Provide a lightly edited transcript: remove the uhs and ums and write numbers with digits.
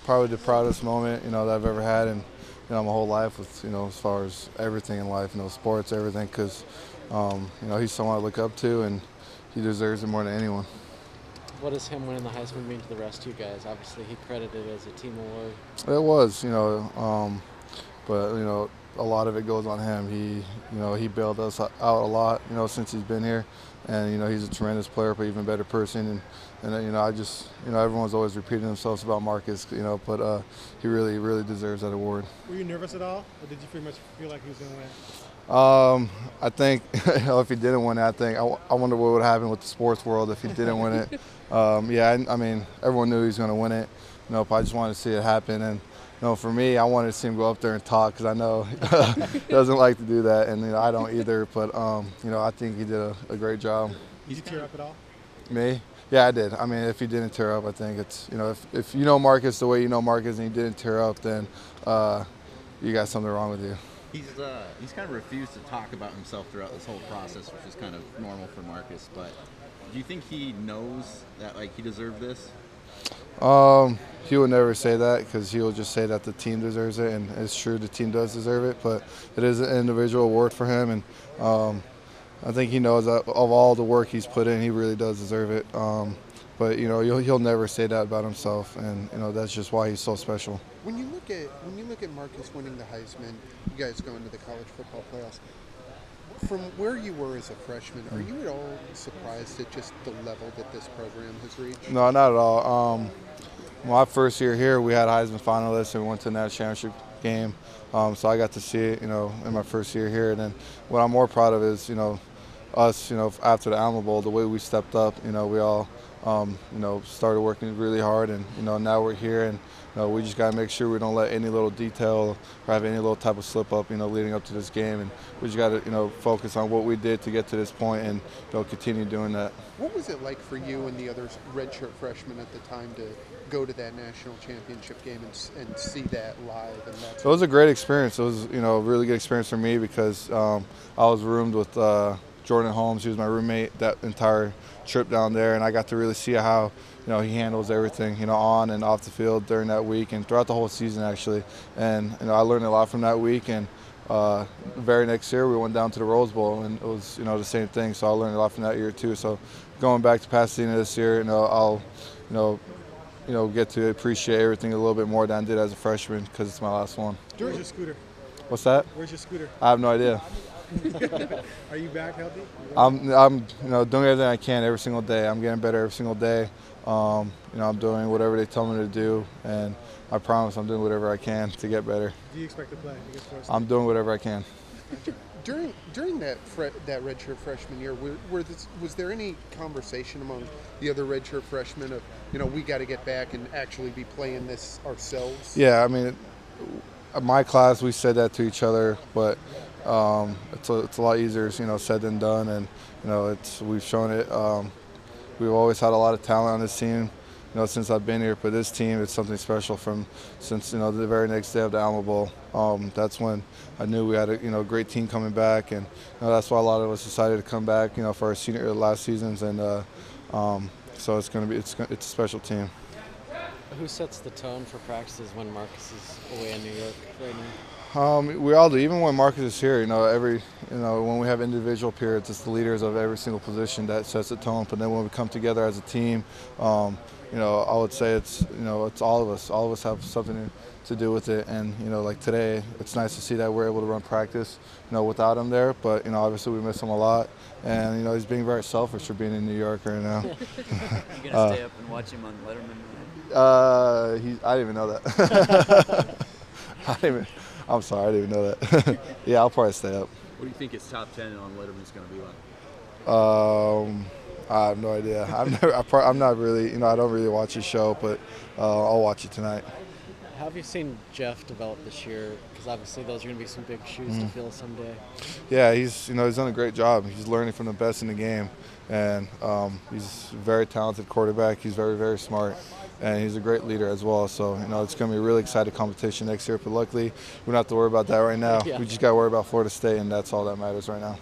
Probably the proudest moment, that I've ever had in, my whole life with, as far as everything in life, sports, everything, because, he's someone I look up to and he deserves it more than anyone. What does him winning the Heisman mean to the rest of you guys? Obviously, he credited it as a team award. It was, but, a lot of it goes on him. He bailed us out a lot, since he's been here. And, he's a tremendous player, but even better person. And everyone's always repeating themselves about Marcus, but he really, really deserves that award. Were you nervous at all, or did you pretty much feel like he was going to win? I think if he didn't win it, I wonder what would happen with the sports world if he didn't win it. I mean, everyone knew he was going to win it. But I just wanted to see it happen. And for me, I wanted to see him go up there and talk because I know he doesn't like to do that, and I don't either. But I think he did a great job. Did you tear up at all? Me? Yeah, I did. I mean, if he didn't tear up, I think it's if you know Marcus the way you know Marcus and he didn't tear up, then you got something wrong with you. He's kind of refused to talk about himself throughout this whole process, which is kind of normal for Marcus. But do you think he knows that he deserved this? He would never say that because he will just say that the team deserves it, and it's true the team does deserve it. But it is an individual award for him, and I think he knows that of all the work he's put in, he really does deserve it. But he'll never say that about himself, and that's just why he's so special. When you look at Marcus winning the Heisman, you guys going to the college football playoffs. From where you were as a freshman, are you at all surprised at just the level that this program has reached? No, not at all. My first year here, we had Heisman finalists and we went to the national championship game. So I got to see it, in my first year here. And then what I'm more proud of is, us, after the Alamo Bowl, the way we stepped up. We all, started working really hard, and now we're here, and we just got to make sure we don't let any little detail or have any little type of slip up, leading up to this game, and we just got to, focus on what we did to get to this point, and continue doing that. What was it like for you and the other redshirt freshmen at the time to go to that national championship game and see that live? It was a great experience. It was, a really good experience for me because I was roomed with Jordan Holmes. He was my roommate that entire trip down there, and I got to really see how he handles everything on and off the field during that week and throughout the whole season actually. And I learned a lot from that week. And the very next year we went down to the Rose Bowl, and it was the same thing. So I learned a lot from that year too. So going back to Pasadena this year, I'll get to appreciate everything a little bit more than I did as a freshman because it's my last one. Where's your scooter? What's that? Where's your scooter? I have no idea. Are you back healthy? I'm doing everything I can every single day. I'm getting better every single day. I'm doing whatever they tell me to do, and I promise I'm doing whatever I can to get better. Do you expect to play? I'm doing whatever I can. During that redshirt freshman year, was there any conversation among the other redshirt freshmen of we got to get back and actually be playing this ourselves? Yeah, I mean, my class we said that to each other, but it's a lot easier, said than done, and we've shown it. We've always had a lot of talent on this team, since I've been here. But this team, it's something special since the very next day of the Alamo Bowl. That's when I knew we had a great team coming back, and that's why a lot of us decided to come back, for our senior last seasons, and so it's a special team. Who sets the tone for practices when Marcus is away in New York right now? We all do. Even when Marcus is here, when we have individual periods, it's the leaders of every single position that sets the tone. But then when we come together as a team, I would say it's all of us. All of us have something to do with it. And like today, it's nice to see that we're able to run practice, without him there. But obviously we miss him a lot, and he's being very selfish for being in New York right now. You gonna stay up and watch him on Letterman? I didn't even know that. I'm sorry, I didn't even know that. Yeah, I'll probably stay up. What do you think his top 10 on Letterman's going to be like? I have no idea. I'm not really, I don't really watch his show, but I'll watch it tonight. How have you seen Jeff develop this year? Because obviously those are going to be some big shoes to fill someday. Yeah, he's done a great job. He's learning from the best in the game, and he's a very talented quarterback. He's very, very smart, and he's a great leader as well. So it's going to be a really exciting competition next year. But luckily, we don't have to worry about that right now. Yeah. We just got to worry about Florida State, and that's all that matters right now.